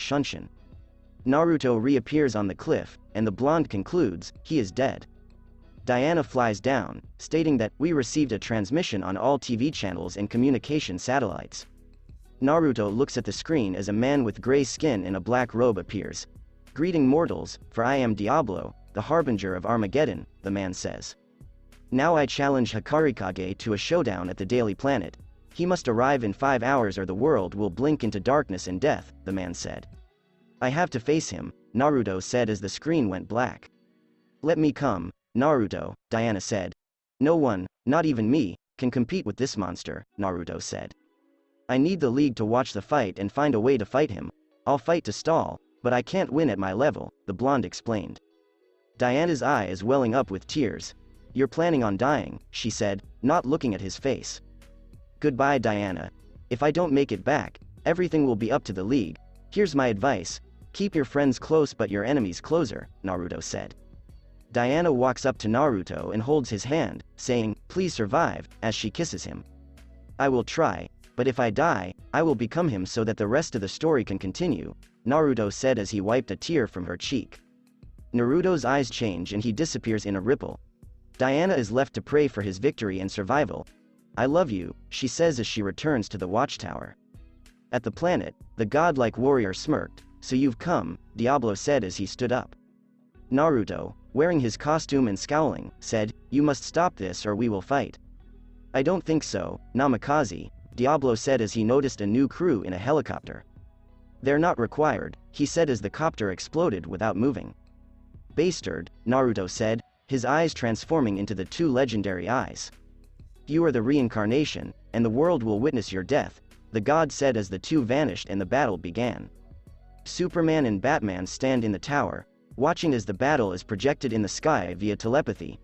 shunshin. Naruto reappears on the cliff, and the blonde concludes, he is dead. Diana flies down, stating that, we received a transmission on all TV channels and communication satellites. Naruto looks at the screen as a man with gray skin and a black robe appears. Greeting mortals, for I am Diablo, the harbinger of Armageddon, the man says. Now I challenge Hakarikage to a showdown at the Daily Planet. He must arrive in 5 hours or the world will blink into darkness and death, the man said. I have to face him, Naruto said as the screen went black. Let me come, Naruto, Diana said. No one, not even me, can compete with this monster, Naruto said. I need the league to watch the fight and find a way to fight him. I'll fight to stall, but I can't win at my level, the blonde explained. Diana's eye is welling up with tears. You're planning on dying, she said, not looking at his face. Goodbye, Diana. If I don't make it back, everything will be up to the league. Here's my advice. Keep your friends close but your enemies closer, Naruto said. Diana walks up to Naruto and holds his hand, saying, please survive, as she kisses him. I will try, but if I die, I will become him so that the rest of the story can continue, Naruto said as he wiped a tear from her cheek. Naruto's eyes change and he disappears in a ripple. Diana is left to pray for his victory and survival. I love you, she says as she returns to the watchtower. At the planet, the godlike warrior smirked. So you've come, Diablo said as he stood up. Naruto, wearing his costume and scowling, said, you must stop this or we will fight. I don't think so, Namikaze, Diablo said as he noticed a new crew in a helicopter. They're not required, he said as the copter exploded without moving. Bastard, Naruto said, his eyes transforming into the 2 legendary eyes. You are the reincarnation, and the world will witness your death, the god said as the 2 vanished and the battle began. Superman and Batman stand in the tower, watching as the battle is projected in the sky via telepathy.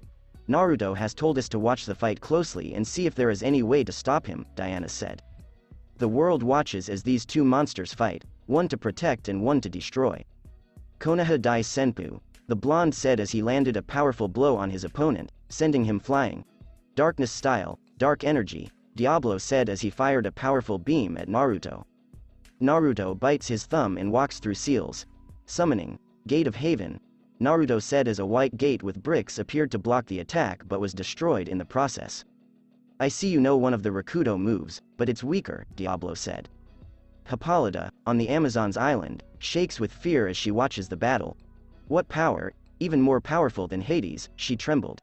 Naruto has told us to watch the fight closely and see if there is any way to stop him, Diana said. The world watches as these 2 monsters fight, one to protect and one to destroy. Konoha Dai Senpu, the blonde said as he landed a powerful blow on his opponent, sending him flying. Darkness style, dark energy, Diablo said as he fired a powerful beam at Naruto. Naruto bites his thumb and walks through seals. Summoning, Gate of Haven, Naruto said as a white gate with bricks appeared to block the attack but was destroyed in the process. I see you know one of the Rakudo moves, but it's weaker, Diablo said. Hippolyta, on the Amazon's island, shakes with fear as she watches the battle. What power, even more powerful than Hades, she trembled.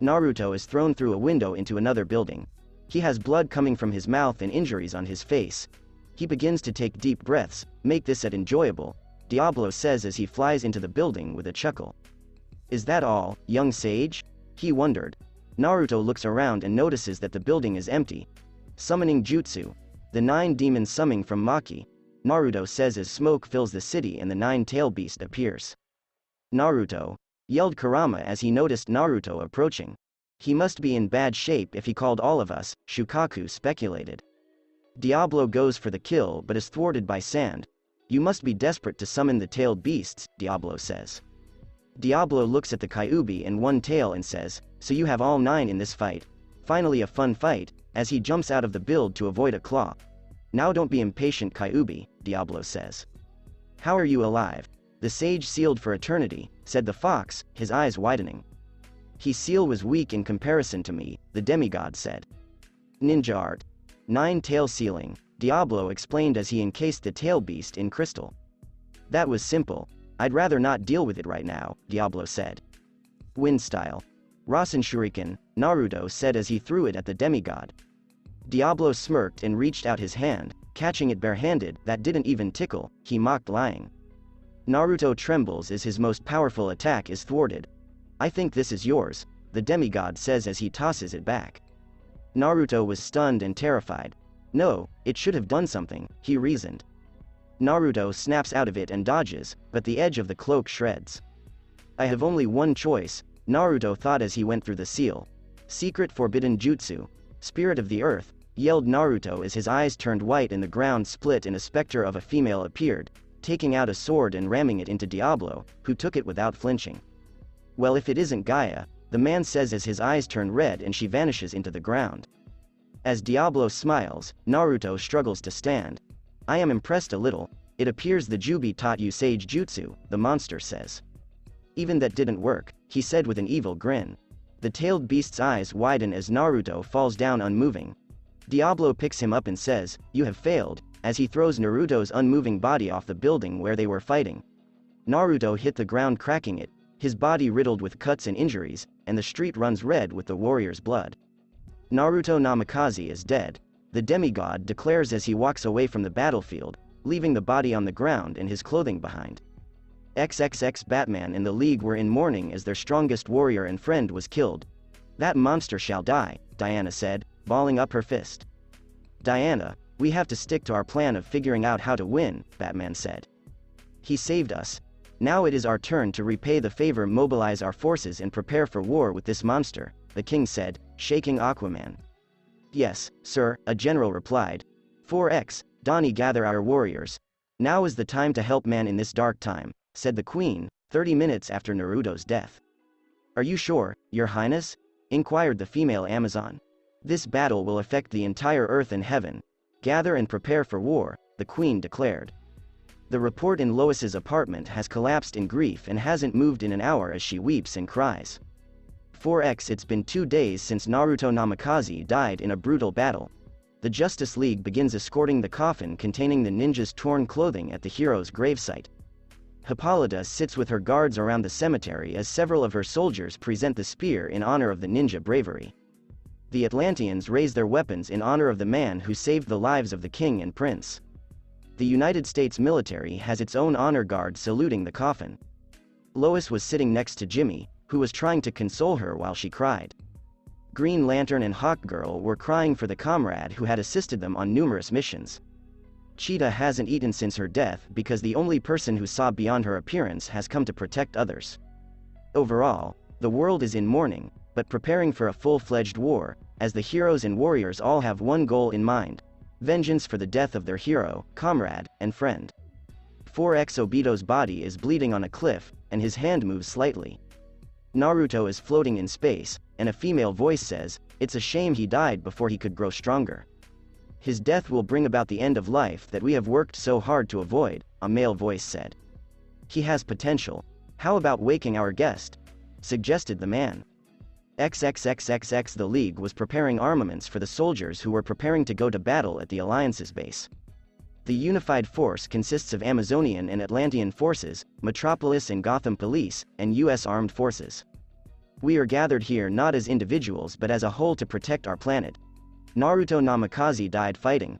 Naruto is thrown through a window into another building. He has blood coming from his mouth and injuries on his face. He begins to take deep breaths, make this enjoyable, Diablo says as he flies into the building with a chuckle. Is that all, young sage? He wondered. Naruto looks around and notices that the building is empty. Summoning jutsu. The 9 demons summoning from Maki, Naruto says as smoke fills the city and the 9-tailed beast appears. Naruto, yelled Kurama as he noticed Naruto approaching. He must be in bad shape if he called all of us, Shukaku speculated. Diablo goes for the kill but is thwarted by sand. You must be desperate to summon the tailed beasts, Diablo says. Diablo looks at the Kyuubi and one tail and says, so you have all 9 in this fight. Finally a fun fight, as he jumps out of the build to avoid a claw. Now don't be impatient Kyuubi, Diablo says. How are you alive? The sage sealed for eternity, said the fox, his eyes widening. His seal was weak in comparison to me, the demigod said. Ninja art. 9-tail sealing, Diablo explained as he encased the tail beast in crystal. That was simple. I'd rather not deal with it right now, Diablo said. Wind style. Rasen Shuriken, Naruto said as he threw it at the demigod. Diablo smirked and reached out his hand, catching it barehanded. That didn't even tickle, he mocked lying. Naruto trembles as his most powerful attack is thwarted. I think this is yours, the demigod says as he tosses it back. Naruto was stunned and terrified. No, it should have done something, he reasoned. Naruto snaps out of it and dodges, but the edge of the cloak shreds. I have only one choice, Naruto thought as he went through the seal. Secret forbidden jutsu. Spirit of the earth, yelled Naruto as his eyes turned white and the ground split and a specter of a female appeared, taking out a sword and ramming it into Diablo, who took it without flinching. Well, if it isn't Gaia, the man says as his eyes turn red and she vanishes into the ground. As Diablo smiles, Naruto struggles to stand. I am impressed a little. It appears the Jubi taught you sage jutsu, the monster says. Even that didn't work, he said with an evil grin. The tailed beast's eyes widen as Naruto falls down unmoving. Diablo picks him up and says, you have failed, as he throws Naruto's unmoving body off the building where they were fighting. Naruto hit the ground cracking it, his body riddled with cuts and injuries, and the street runs red with the warrior's blood. Naruto Namikaze is dead, the demigod declares as he walks away from the battlefield, leaving the body on the ground and his clothing behind. XXX Batman and the League were in mourning as their strongest warrior and friend was killed. That monster shall die, Diana said, balling up her fist. Diana, we have to stick to our plan of figuring out how to win, Batman said. He saved us. Now it is our turn to repay the favor, mobilize our forces and prepare for war with this monster, the king said, shaking Aquaman. Yes, sir, a general replied. 4x, Donnie, gather our warriors. Now is the time to help man in this dark time, said the queen, 30 minutes after Naruto's death. Are you sure, your highness? Inquired the female Amazon. This battle will affect the entire earth and heaven. Gather and prepare for war, the queen declared. The report in Lois's apartment has collapsed in grief and hasn't moved in an hour as she weeps and cries. 4x, it's been 2 days since Naruto Namikaze died in a brutal battle. The Justice League begins escorting the coffin containing the ninja's torn clothing at the hero's gravesite. Hippolyta sits with her guards around the cemetery as several of her soldiers present the spear in honor of the ninja bravery. The Atlanteans raise their weapons in honor of the man who saved the lives of the king and prince. The United States military has its own honor guard saluting the coffin. Lois was sitting next to Jimmy, who was trying to console her while she cried. Green Lantern and Hawkgirl were crying for the comrade who had assisted them on numerous missions. Cheetah hasn't eaten since her death because the only person who saw beyond her appearance has come to protect others. Overall, the world is in mourning, but preparing for a full-fledged war, as the heroes and warriors all have one goal in mind: vengeance for the death of their hero, comrade, and friend. 4x Obito's body is bleeding on a cliff, and his hand moves slightly. Naruto is floating in space, and a female voice says, it's a shame he died before he could grow stronger. His death will bring about the end of life that we have worked so hard to avoid, a male voice said. He has potential. How about waking our guest? Suggested the man. XXXXX The League was preparing armaments for the soldiers who were preparing to go to battle at the Alliance's base. The unified force consists of Amazonian and Atlantean forces, Metropolis and Gotham Police, and U.S. Armed Forces. We are gathered here not as individuals but as a whole to protect our planet. Naruto Namikaze died fighting.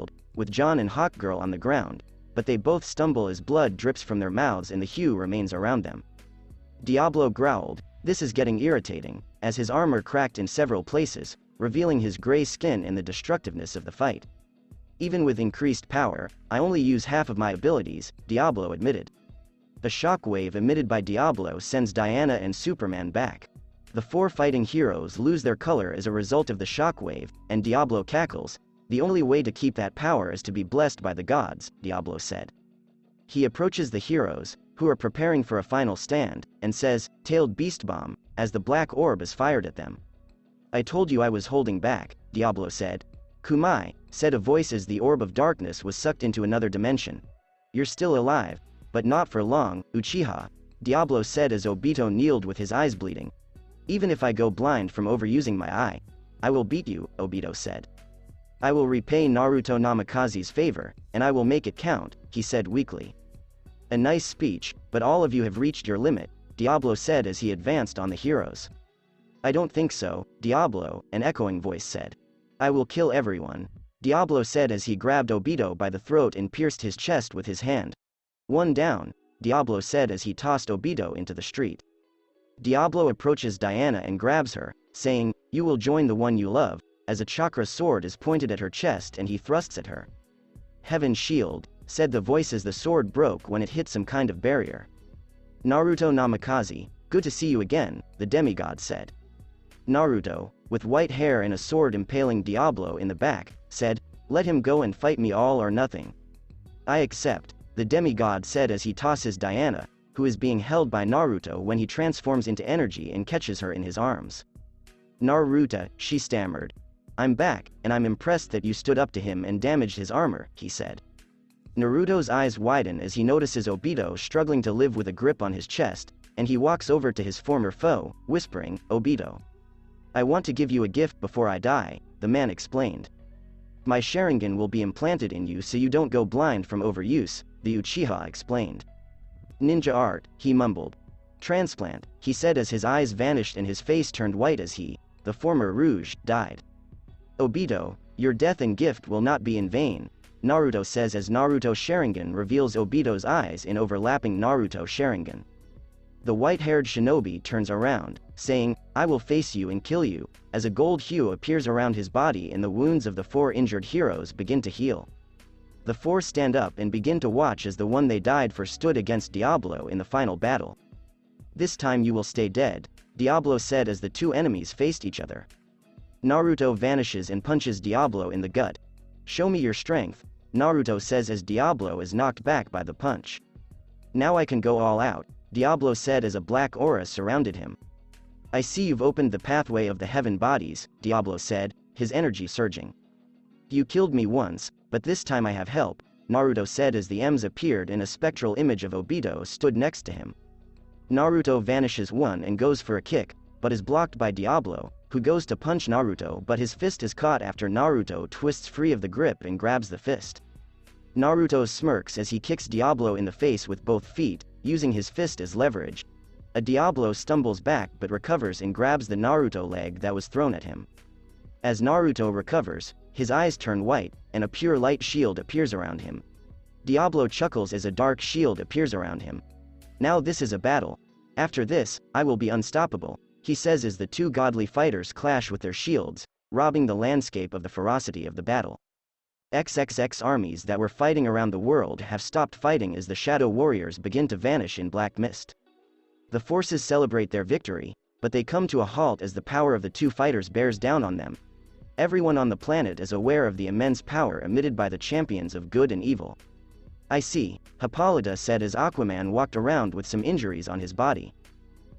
field, with John and Hawkgirl on the ground, but they both stumble as blood drips from their mouths and the hue remains around them. Diablo growled, "This is getting irritating," as his armor cracked in several places, revealing his gray skin and the destructiveness of the fight. "Even with increased power, I only use half of my abilities," Diablo admitted. The shockwave emitted by Diablo sends Diana and Superman back. The four fighting heroes lose their color as a result of the shockwave, and Diablo cackles, "The only way to keep that power is to be blessed by the gods," Diablo said. He approaches the heroes, who are preparing for a final stand, and says, "Tailed beast bomb," as the black orb is fired at them. "I told you I was holding back," Diablo said. "Kumai," said a voice as the orb of darkness was sucked into another dimension. "You're still alive, but not for long, Uchiha," Diablo said as Obito kneeled with his eyes bleeding. "Even if I go blind from overusing my eye, I will beat you," Obito said. "I will repay Naruto Namikaze's favor, and I will make it count," he said weakly. "A nice speech, but all of you have reached your limit," Diablo said as he advanced on the heroes. "I don't think so, Diablo," an echoing voice said. "I will kill everyone," Diablo said as he grabbed Obito by the throat and pierced his chest with his hand. "One down," Diablo said as he tossed Obito into the street. Diablo approaches Diana and grabs her, saying, "You will join the one you love," as a chakra sword is pointed at her chest and he thrusts at her. "Heaven shield," said the voice as the sword broke when it hit some kind of barrier. "Naruto Namikaze, good to see you again," the demigod said. Naruto, with white hair and a sword impaling Diablo in the back, said, "Let him go and fight me all or nothing." "I accept," the demigod said as he tosses Diana, who is being held by Naruto when he transforms into energy and catches her in his arms. "Naruto," she stammered. "I'm back, and I'm impressed that you stood up to him and damaged his armor," he said. Naruto's eyes widen as he notices Obito struggling to live with a grip on his chest, and he walks over to his former foe, whispering, "Obito. I want to give you a gift before I die," the man explained. "My Sharingan will be implanted in you so you don't go blind from overuse," the Uchiha explained. "Ninja art," he mumbled. "Transplant," he said as his eyes vanished and his face turned white as he, the former Rouge, died. "Obito, your death and gift will not be in vain," Naruto says as Naruto Sharingan reveals Obito's eyes in overlapping Naruto Sharingan. The white-haired shinobi turns around, saying, "I will face you and kill you," as a gold hue appears around his body and the wounds of the four injured heroes begin to heal. The four stand up and begin to watch as the one they died for stood against Diablo in the final battle. "This time you will stay dead," Diablo said as the two enemies faced each other. Naruto vanishes and punches Diablo in the gut. "Show me your strength," Naruto says as Diablo is knocked back by the punch. "Now I can go all out," Diablo said as a black aura surrounded him. "I see you've opened the pathway of the heaven bodies," Diablo said, his energy surging. "You killed me once, but this time I have help," Naruto said as the M's appeared and a spectral image of Obito stood next to him. Naruto vanishes one and goes for a kick, but is blocked by Diablo, who goes to punch Naruto but his fist is caught after Naruto twists free of the grip and grabs the fist. Naruto smirks as he kicks Diablo in the face with both feet, using his fist as leverage. A Diablo stumbles back but recovers and grabs the Naruto leg that was thrown at him. As Naruto recovers, his eyes turn white, and a pure light shield appears around him. Diablo chuckles as a dark shield appears around him. "Now this is a battle. After this, I will be unstoppable," he says as the two godly fighters clash with their shields, robbing the landscape of the ferocity of the battle. XXX armies that were fighting around the world have stopped fighting as the Shadow Warriors begin to vanish in black mist. The forces celebrate their victory, but they come to a halt as the power of the two fighters bears down on them. Everyone on the planet is aware of the immense power emitted by the champions of good and evil. "I see," Hippolyta said as Aquaman walked around with some injuries on his body.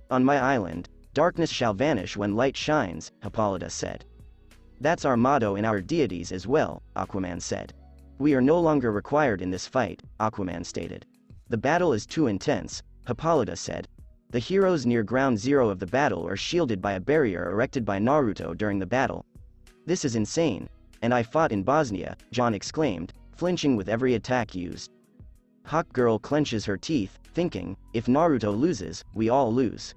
"On my island, darkness shall vanish when light shines," Hippolyta said. "That's our motto in our deities as well," Aquaman said. "We are no longer required in this fight," Aquaman stated. "The battle is too intense," Hippolyta said. "The heroes near ground zero of the battle are shielded by a barrier erected by Naruto during the battle. This is insane, and I fought in Bosnia," John exclaimed, flinching with every attack used. Hawkgirl clenches her teeth, thinking, "If Naruto loses, we all lose."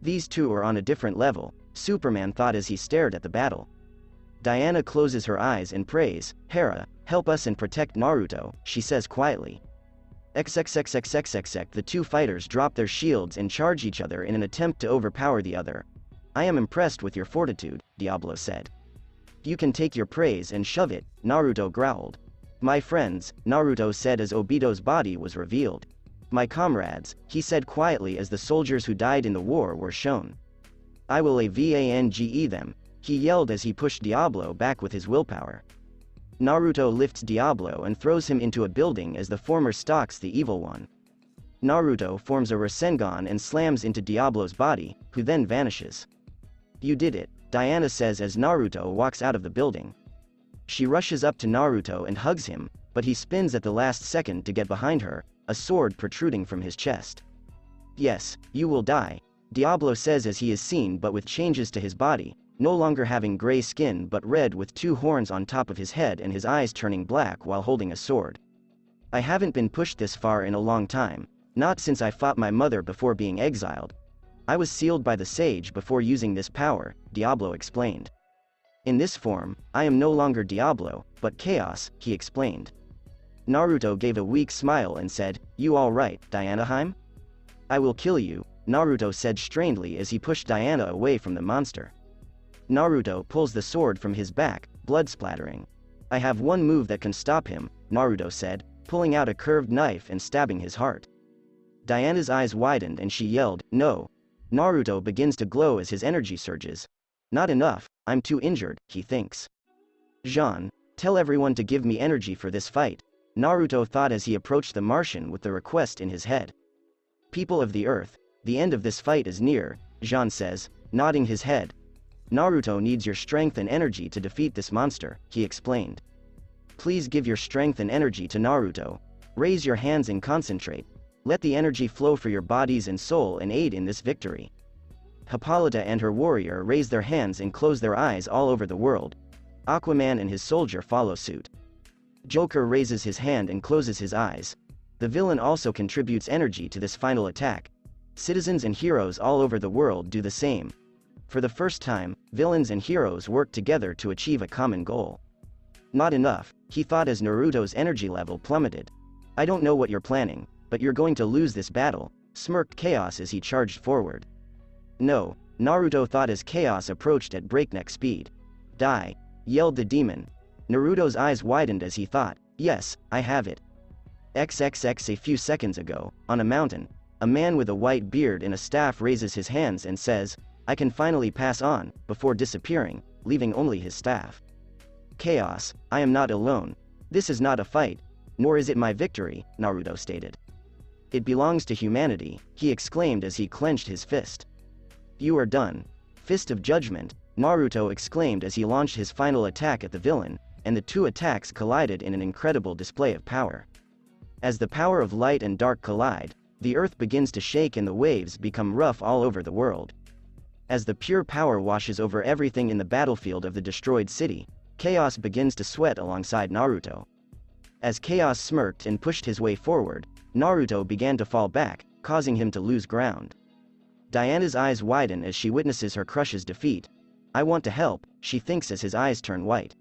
These two are on a different level, Superman thought as he stared at the battle. Diana closes her eyes and prays, "Hera, help us and protect Naruto," she says quietly. XXXXXXX. The two fighters drop their shields and charge each other in an attempt to overpower the other. I am impressed with your fortitude, Diablo said. You can take your praise and shove it, Naruto growled. My friends, Naruto said as Obito's body was revealed. My comrades, he said quietly as the soldiers who died in the war were shown. I will avenge them, he yelled as he pushed Diablo back with his willpower. Naruto lifts Diablo and throws him into a building as the former stalks the evil one. Naruto forms a Rasengan and slams into Diablo's body, who then vanishes. You did it, Diana says as Naruto walks out of the building. She rushes up to Naruto and hugs him, but he spins at the last second to get behind her, a sword protruding from his chest. Yes, you will die, Diablo says as he is seen but with changes to his body, no longer having gray skin but red with two horns on top of his head and his eyes turning black while holding a sword. I haven't been pushed this far in a long time, not since I fought my mother before being exiled. I was sealed by the sage before using this power, Diablo explained. In this form, I am no longer Diablo, but Chaos, he explained. Naruto gave a weak smile and said, You all right, Dianaheim? I will kill you, Naruto said strainedly as he pushed Diana away from the monster. Naruto pulls the sword from his back, blood splattering. I have one move that can stop him, Naruto said, pulling out a curved knife and stabbing his heart. Diana's eyes widened and she yelled, No. Naruto begins to glow as his energy surges. Not enough, I'm too injured, he thinks. Jean, tell everyone to give me energy for this fight, Naruto thought as he approached the Martian with the request in his head. People of the Earth, the end of this fight is near, Jean says, nodding his head. Naruto needs your strength and energy to defeat this monster, he explained. Please give your strength and energy to Naruto. Raise your hands and concentrate. Let the energy flow for your bodies and soul and aid in this victory. Hippolyta and her warrior raise their hands and close their eyes all over the world. Aquaman and his soldier follow suit. Joker raises his hand and closes his eyes. The villain also contributes energy to this final attack. Citizens and heroes all over the world do the same. For the first time, villains and heroes work together to achieve a common goal. Not enough, he thought as Naruto's energy level plummeted. I don't know what you're planning, but you're going to lose this battle, smirked Chaos as he charged forward. No, Naruto thought as Chaos approached at breakneck speed. Die, yelled the demon. Naruto's eyes widened as he thought, yes, I have it. XXX. A few seconds ago, on a mountain, a man with a white beard and a staff raises his hands and says, I can finally pass on, before disappearing, leaving only his staff. Chaos, I am not alone. This is not a fight, nor is it my victory, Naruto stated. It belongs to humanity, he exclaimed as he clenched his fist. You are done. Fist of Judgment, Naruto exclaimed as he launched his final attack at the villain, and the two attacks collided in an incredible display of power. As the power of light and dark collide, the earth begins to shake and the waves become rough all over the world. As the pure power washes over everything in the battlefield of the destroyed city, Chaos begins to sweat alongside Naruto. As Chaos smirked and pushed his way forward, Naruto began to fall back, causing him to lose ground. Diana's eyes widen as she witnesses her crush's defeat. I want to help, she thinks as his eyes turn white.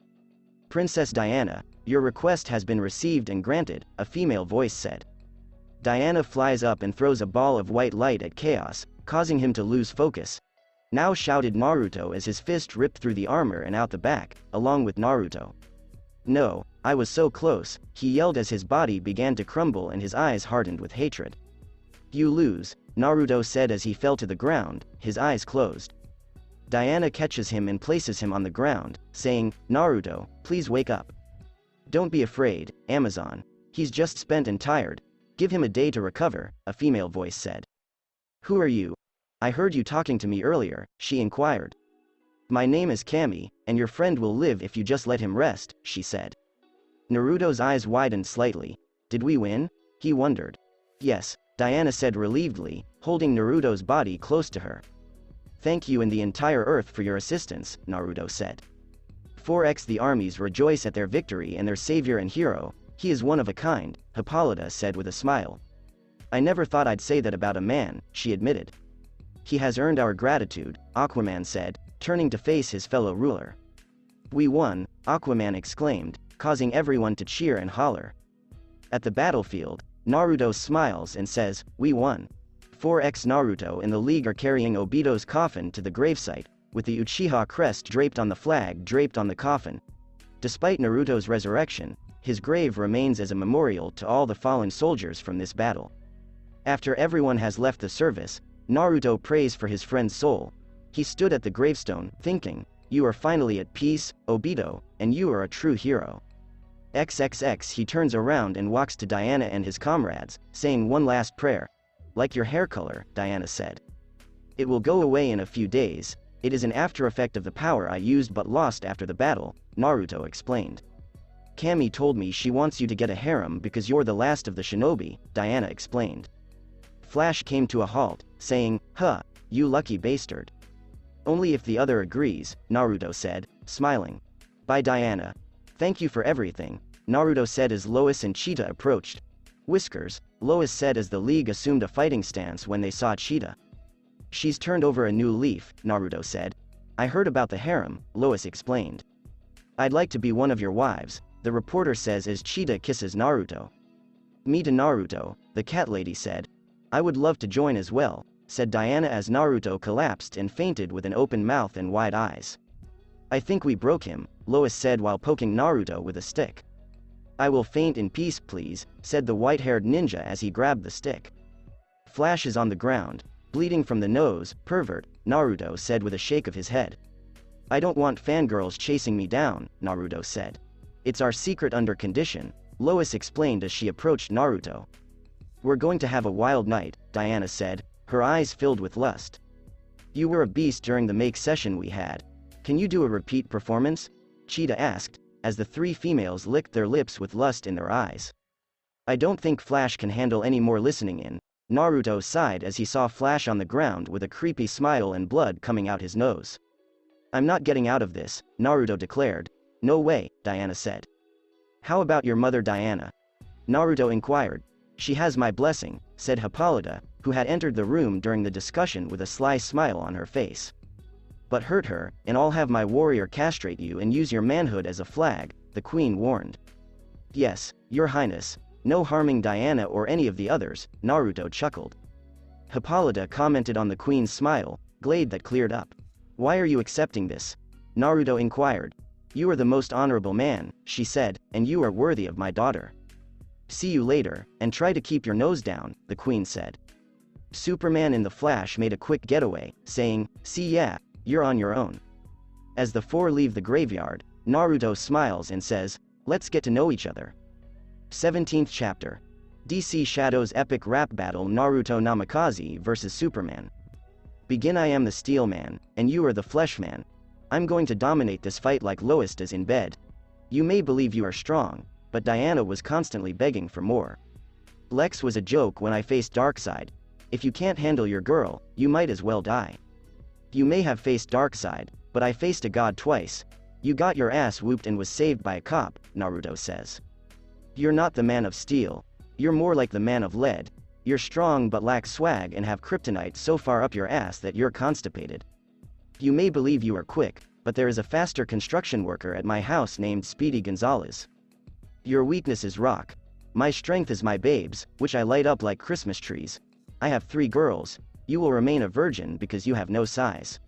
Princess Diana, your request has been received and granted, a female voice said. Diana flies up and throws a ball of white light at Chaos, causing him to lose focus. Now shouted Naruto as his fist ripped through the armor and out the back, along with Naruto. No, I was so close, he yelled as his body began to crumble and his eyes hardened with hatred. You lose, Naruto said as he fell to the ground, his eyes closed. Diana catches him and places him on the ground, saying, Naruto, please wake up. Don't be afraid, Amazon. He's just spent and tired. Give him a day to recover, a female voice said. Who are you? I heard you talking to me earlier, she inquired. My name is Kami, and your friend will live if you just let him rest, she said. Naruto's eyes widened slightly. Did we win? He wondered. Yes, Diana said relievedly, holding Naruto's body close to her. Thank you and the entire Earth for your assistance, Naruto said. 4x The armies rejoice at their victory and their savior and hero, he is one of a kind, Hippolyta said with a smile. I never thought I'd say that about a man, she admitted. He has earned our gratitude, Aquaman said, turning to face his fellow ruler. We won, Aquaman exclaimed, causing everyone to cheer and holler. At the battlefield, Naruto smiles and says, "We won." 4x Naruto and the League are carrying Obito's coffin to the gravesite, with the Uchiha crest draped on the flag draped on the coffin. Despite Naruto's resurrection, his grave remains as a memorial to all the fallen soldiers from this battle. After everyone has left the service, Naruto prays for his friend's soul. He stood at the gravestone, thinking, "You are finally at peace, Obito, and you are a true hero." XXX he turns around and walks to Diana and his comrades, saying one last prayer. "Like your hair color," Diana said. "It will go away in a few days. It is an after effect of the power I used but lost after the battle," Naruto explained. "Kami told me she wants you to get a harem because you're the last of the shinobi," Diana explained. Flash came to a halt, saying, "Huh, you lucky bastard." "Only if the other agrees," Naruto said, smiling. "Bye Diana. Thank you for everything," Naruto said as Lois and Cheetah approached. "Whiskers," Lois said as the League assumed a fighting stance when they saw Cheetah. "She's turned over a new leaf," Naruto said. "I heard about the harem," Lois explained. "I'd like to be one of your wives," the reporter says as Cheetah kisses Naruto. "Me to Naruto," the cat lady said. "I would love to join as well," said Diana as Naruto collapsed and fainted with an open mouth and wide eyes. "I think we broke him," Lois said while poking Naruto with a stick. "I will faint in peace please," said the white-haired ninja as he grabbed the stick. "Flash is on the ground, bleeding from the nose, pervert," Naruto said with a shake of his head. "I don't want fangirls chasing me down," Naruto said. "It's our secret under condition," Lois explained as she approached Naruto. "We're going to have a wild night," Diana said, her eyes filled with lust. "You were a beast during the make session we had. Can you do a repeat performance?" Cheetah asked, as the three females licked their lips with lust in their eyes. "I don't think Flash can handle any more listening in," Naruto sighed as he saw Flash on the ground with a creepy smile and blood coming out his nose. "I'm not getting out of this," Naruto declared. "No way," Diana said. "How about your mother Diana?" Naruto inquired. "She has my blessing," said Hippolyta, who had entered the room during the discussion with a sly smile on her face. "But hurt her, and I'll have my warrior castrate you and use your manhood as a flag," the queen warned. "Yes, your highness. No harming Diana or any of the others," Naruto chuckled. Hippolyta commented on the queen's smile, glade that cleared up. "Why are you accepting this?" Naruto inquired. "You are the most honorable man," she said, "and you are worthy of my daughter." "See you later, and try to keep your nose down," the queen said. Superman and the Flash made a quick getaway, saying, "See ya, you're on your own." As the four leave the graveyard, Naruto smiles and says, "Let's get to know each other." 17th chapter. DC Shadow's epic rap battle Naruto Namikaze vs Superman. Begin. I am the Steel Man, and you are the Flesh Man. I'm going to dominate this fight like Lois does in bed. You may believe you are strong, but Diana was constantly begging for more. Lex was a joke when I faced Darkseid. If you can't handle your girl, you might as well die. You may have faced Darkseid, but I faced a god twice. You got your ass whooped and was saved by a cop, Naruto says. You're not the man of steel. You're more like the man of lead. You're strong but lack swag and have kryptonite so far up your ass that you're constipated. You may believe you are quick, but there is a faster construction worker at my house named Speedy Gonzalez. Your weakness is rock. My strength is my babes, which I light up like Christmas trees. I have 3 girls. You will remain a virgin because you have no size.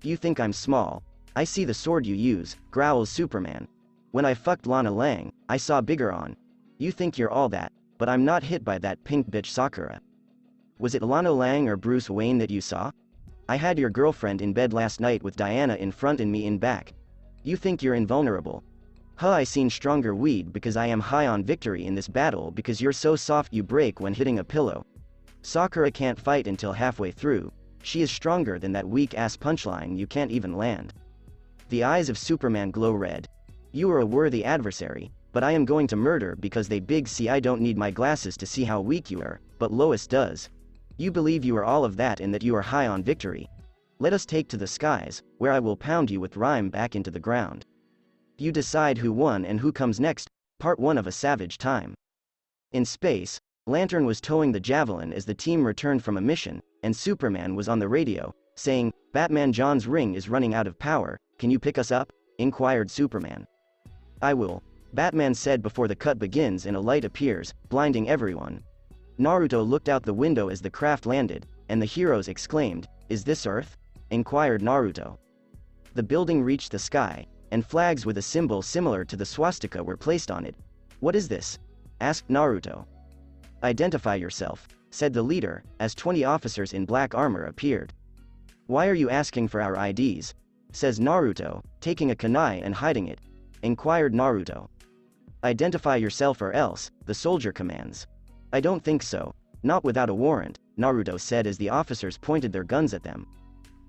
You think I'm small. I see the sword you use, growls Superman. When I fucked Lana Lang, I saw bigger on. You think you're all that, but I'm not hit by that pink bitch Sakura. Was it Lana Lang or Bruce Wayne that you saw? I had your girlfriend in bed last night with Diana in front and me in back. You think you're invulnerable. I seen stronger weed because I am high on victory in this battle because you're so soft you break when hitting a pillow. Sakura can't fight until halfway through. She is stronger than that weak-ass punchline you can't even land. The eyes of Superman glow red. You are a worthy adversary, but I am going to murder because they big see I don't need my glasses to see how weak you are, but Lois does. You believe you are all of that and that you are high on victory. Let us take to the skies, where I will pound you with rhyme back into the ground. You decide who won and who comes next, part 1 of A Savage Time. In space, Lantern was towing the Javelin as the team returned from a mission, and Superman was on the radio, saying, "Batman John's ring is running out of power, can you pick us up?" inquired Superman. "I will." Batman said before the cut begins and a light appears, blinding everyone. Naruto looked out the window as the craft landed, and the heroes exclaimed, "Is this Earth?" inquired Naruto. The building reached the sky, and flags with a symbol similar to the swastika were placed on it. "What is this?" asked Naruto. "Identify yourself," said the leader, as 20 officers in black armor appeared. "Why are you asking for our IDs?" says Naruto, taking a kunai and hiding it. Inquired Naruto. "Identify yourself or else," the soldier commands. "I don't think so. Not without a warrant," Naruto said as the officers pointed their guns at them.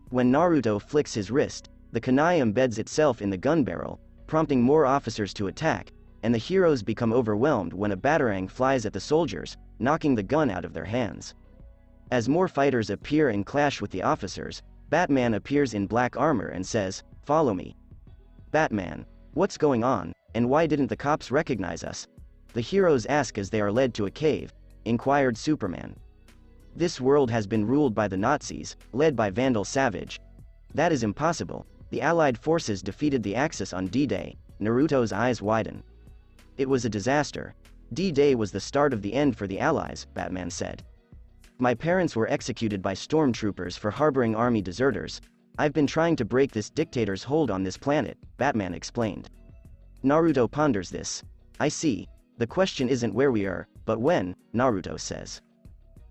When Naruto flicks his wrist, the kunai embeds itself in the gun barrel, prompting more officers to attack, and the heroes become overwhelmed when a batarang flies at the soldiers, knocking the gun out of their hands. As more fighters appear and clash with the officers, Batman appears in black armor and says, "Follow me." "Batman, what's going on, and why didn't the cops recognize us?" the heroes ask as they are led to a cave, inquired Superman. "This world has been ruled by the Nazis, led by Vandal Savage." "That is impossible. The Allied forces defeated the Axis on D-Day," Naruto's eyes widen. "It was a disaster. D-Day was the start of the end for the Allies," Batman said. "My parents were executed by stormtroopers for harboring army deserters. I've been trying to break this dictator's hold on this planet," Batman explained. Naruto ponders this. "I see. The question isn't where we are, but when," Naruto says.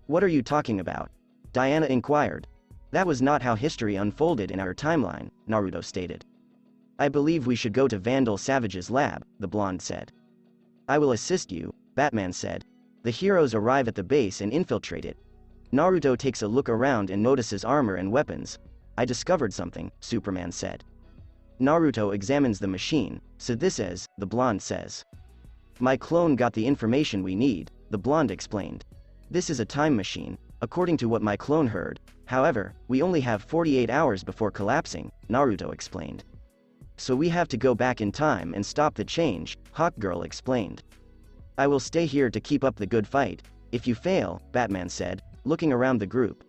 "What are you talking about?" Diana inquired. "That was not how history unfolded in our timeline," Naruto stated. "I believe we should go to Vandal Savage's lab," the blonde said. "I will assist you," Batman said. The heroes arrive at the base and infiltrate it. Naruto takes a look around and notices armor and weapons. "I discovered something," Superman said. Naruto examines the machine. "So this is," the blonde says. "My clone got the information we need," the blonde explained. "This is a time machine, according to what my clone heard. However, we only have 48 hours before collapsing," Naruto explained. "So we have to go back in time and stop the change," Hawkgirl explained. "I will stay here to keep up the good fight. If you fail," Batman said, looking around the group.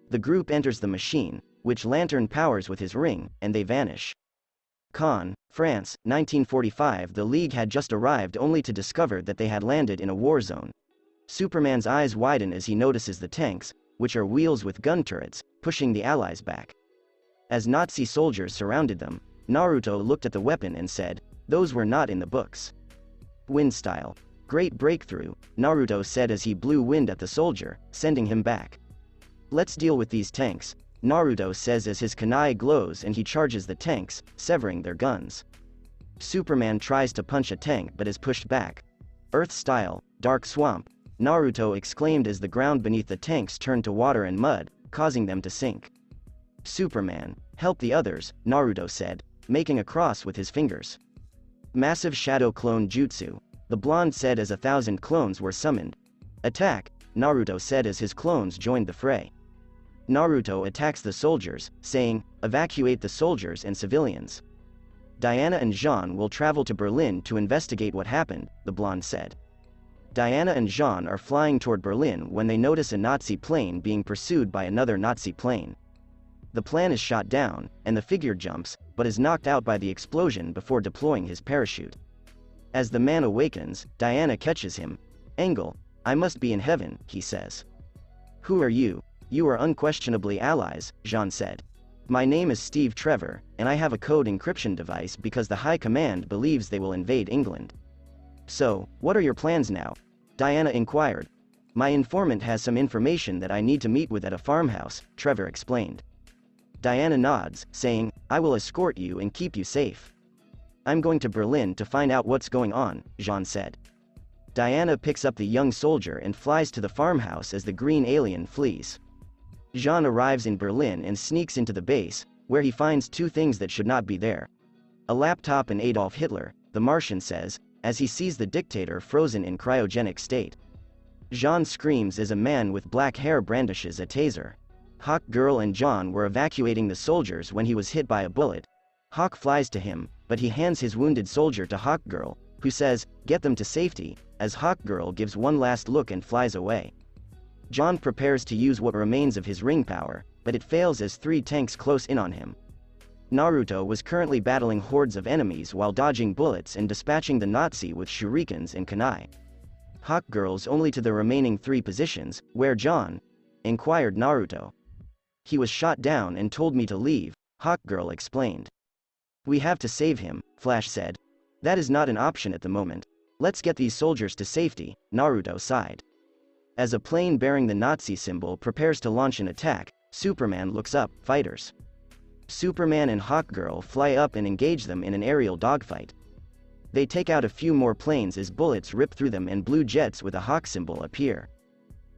The group enters the machine, which Lantern powers with his ring, and they vanish. Caen, France, 1945. The League had just arrived only to discover that they had landed in a war zone. Superman's eyes widen as he notices the tanks, which are wheels with gun turrets, pushing the Allies back. As Nazi soldiers surrounded them, Naruto looked at the weapon and said, "Those were not in the books." "Wind style. Great breakthrough," Naruto said as he blew wind at the soldier, sending him back. "Let's deal with these tanks," Naruto says as his kunai glows and he charges the tanks, severing their guns. Superman tries to punch a tank but is pushed back. "Earth style, dark swamp," Naruto exclaimed as the ground beneath the tanks turned to water and mud, causing them to sink. "Superman, help the others," Naruto said, making a cross with his fingers. "Massive shadow clone jutsu," the blonde said as 1,000 clones were summoned. "Attack," Naruto said as his clones joined the fray. Naruto attacks the soldiers, saying, "Evacuate the soldiers and civilians." "Diana and Jean will travel to Berlin to investigate what happened," the blonde said. Diana and Jean are flying toward Berlin when they notice a Nazi plane being pursued by another Nazi plane. The plan is shot down, and the figure jumps, but is knocked out by the explosion before deploying his parachute. As the man awakens, Diana catches him. "Engel, I must be in heaven," he says. "Who are you?" "You are unquestionably allies," Jean said. "My name is Steve Trevor, and I have a code encryption device because the High Command believes they will invade England." "So, what are your plans now?" Diana inquired. "My informant has some information that I need to meet with at a farmhouse," Trevor explained. Diana nods, saying, "I will escort you and keep you safe." "I'm going to Berlin to find out what's going on," Jean said. Diana picks up the young soldier and flies to the farmhouse as the green alien flees. Jean arrives in Berlin and sneaks into the base, where he finds two things that should not be there. A laptop and Adolf Hitler, the Martian says, as he sees the dictator frozen in cryogenic state. Jean screams as a man with black hair brandishes a taser. Hawk Girl and John were evacuating the soldiers when he was hit by a bullet. Hawk flies to him, but he hands his wounded soldier to Hawk Girl, who says, "Get them to safety," as Hawk Girl gives one last look and flies away. John prepares to use what remains of his ring power, but it fails as 3 tanks close in on him. Naruto was currently battling hordes of enemies while dodging bullets and dispatching the Nazi with shurikens and kunai. Hawk Girl's only to the remaining 3 positions, where John? Inquired Naruto. He was shot down and told me to leave, Hawk Girl explained. We have to save him, Flash said. That is not an option at the moment. Let's get these soldiers to safety, Naruto sighed. As a plane bearing the Nazi symbol prepares to launch an attack, Superman looks up, fighters. Superman and Hawk Girl fly up and engage them in an aerial dogfight. They take out a few more planes as bullets rip through them and blue jets with a hawk symbol appear.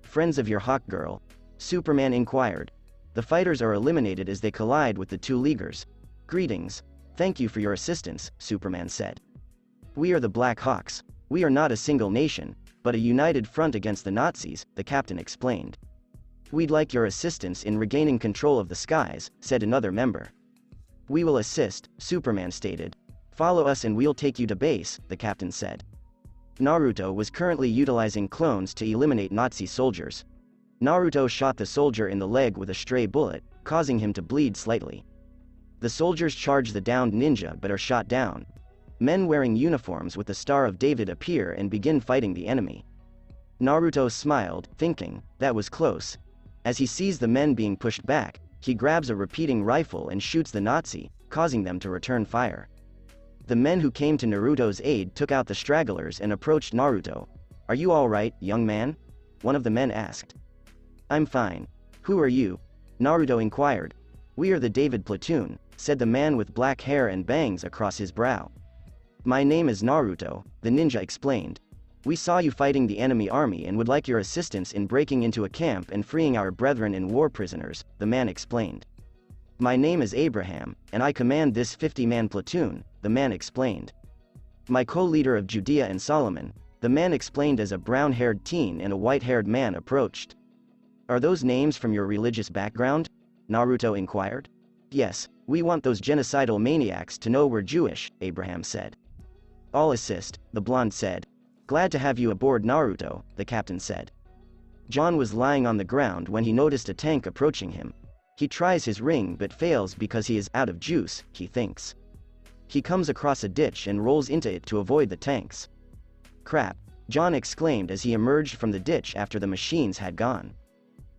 Friends of your Hawk Girl? Superman inquired. The fighters are eliminated as they collide with the 2 Leaguers. Greetings. Thank you for your assistance, Superman said. We are the Black Hawks. We are not a single nation, but a united front against the Nazis, the captain explained. We'd like your assistance in regaining control of the skies, said another member. We will assist, Superman stated. Follow us and we'll take you to base, the captain said. Naruto was currently utilizing clones to eliminate Nazi soldiers. Naruto shot the soldier in the leg with a stray bullet, causing him to bleed slightly. The soldiers charge the downed ninja but are shot down. Men wearing uniforms with the Star of David appear and begin fighting the enemy. Naruto smiled, thinking, that was close. As he sees the men being pushed back, he grabs a repeating rifle and shoots the Nazi, causing them to return fire. The men who came to Naruto's aid took out the stragglers and approached Naruto. Are you all right, young man? One of the men asked. I'm fine. Who are you? Naruto inquired. We are the David platoon, said the man with black hair and bangs across his brow. My name is Naruto, the ninja explained. We saw you fighting the enemy army and would like your assistance in breaking into a camp and freeing our brethren and war prisoners, the man explained. My name is Abraham, and I command this 50-man platoon, the man explained. My co-leader of Judea and Solomon, the man explained as a brown-haired teen and a white-haired man approached. Are those names from your religious background? Naruto inquired. Yes, we want those genocidal maniacs to know we're Jewish, Abraham said. I'll assist, the blonde said. Glad to have you aboard, Naruto, the captain said. John was lying on the ground when he noticed a tank approaching him. He tries his ring but fails because he is out of juice, he thinks. He comes across a ditch and rolls into it to avoid the tanks. Crap, John exclaimed as he emerged from the ditch after the machines had gone.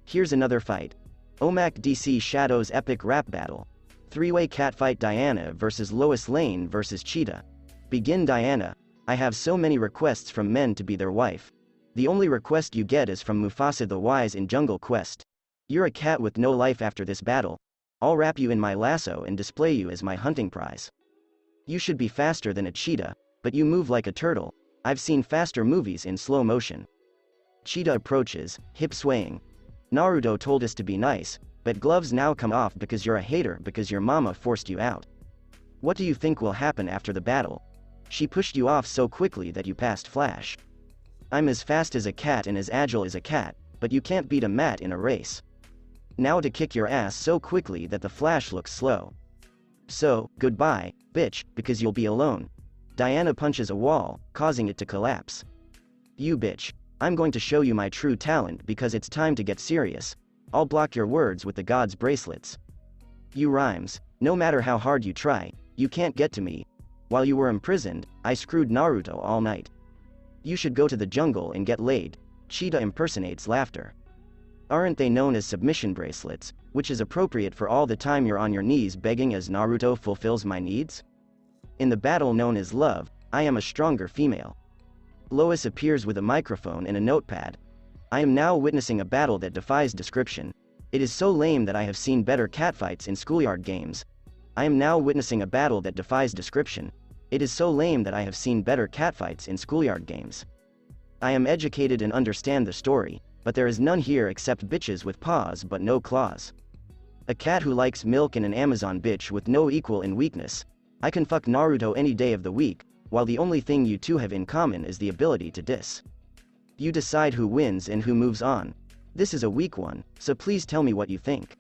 Here's another fight. OMAC DC Shadow's epic rap battle. 3-way catfight Diana versus Lois Lane versus Cheetah. Begin Diana. I have so many requests from men to be their wife. The only request you get is from Mufasa the Wise in Jungle Quest. You're a cat with no life after this battle. I'll wrap you in my lasso and display you as my hunting prize. You should be faster than a cheetah, but you move like a turtle. I've seen faster movies in slow motion. Cheetah approaches, hip swaying. Naruto told us to be nice, but gloves now come off because you're a hater because your mama forced you out. What do you think will happen after the battle? She pushed you off so quickly that you passed Flash. I'm as fast as a cat and as agile as a cat, but you can't beat a mat in a race. Now to kick your ass so quickly that the Flash looks slow. So, goodbye, bitch, because you'll be alone. Diana punches a wall, causing it to collapse. You bitch. I'm going to show you my true talent because it's time to get serious. I'll block your words with the god's bracelets. You rhymes. No matter how hard you try, you can't get to me. While you were imprisoned, I screwed Naruto all night. You should go to the jungle and get laid. Cheetah impersonates laughter. Aren't they known as submission bracelets, which is appropriate for all the time you're on your knees begging as Naruto fulfills my needs? In the battle known as love, I am a stronger female. Lois appears with a microphone and a notepad. I am now witnessing a battle that defies description. It is so lame that I have seen better catfights in schoolyard games. I am now witnessing a battle that defies description. It is so lame that I have seen better catfights in schoolyard games. I am educated and understand the story, but there is none here except bitches with paws but no claws. A cat who likes milk and an Amazon bitch with no equal in weakness. I can fuck Naruto any day of the week, while the only thing you two have in common is the ability to diss. You decide who wins and who moves on. This is a weak one, so please tell me what you think.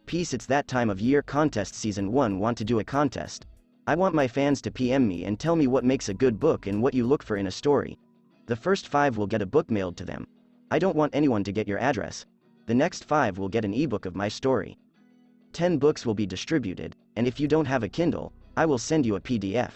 Peace. It's that time of year. Contest Season 1. Want to do a contest? I want my fans to PM me and tell me what makes a good book and what you look for in a story. The first 5 will get a book mailed to them. I don't want anyone to get your address. The next 5 will get an ebook of my story. 10 books will be distributed, and if you don't have a Kindle, I will send you a PDF.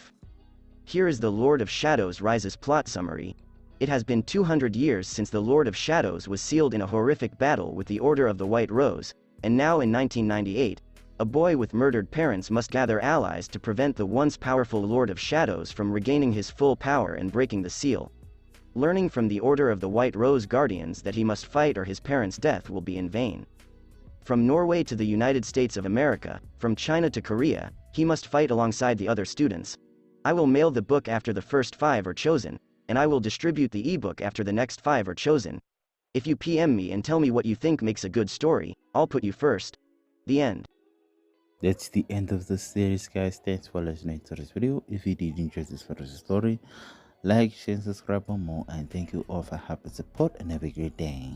Here is the Lord of Shadows Rises plot summary. It has been 200 years since the Lord of Shadows was sealed in a horrific battle with the Order of the White Rose, and now in 1998, a boy with murdered parents must gather allies to prevent the once powerful Lord of Shadows from regaining his full power and breaking the seal. Learning from the Order of the White Rose Guardians that he must fight or his parents' death will be in vain. From Norway to the United States of America, from China to Korea, he must fight alongside the other students. I will mail the book after the first 5 are chosen, and I will distribute the ebook after the next 5 are chosen. If you PM me and tell me what you think makes a good story, I'll put you first. The end. That's the end of the series, guys. Thanks for listening to this video. If you did enjoy this fantasy story, like, share, and subscribe for more. And thank you all for happy support and have a great day.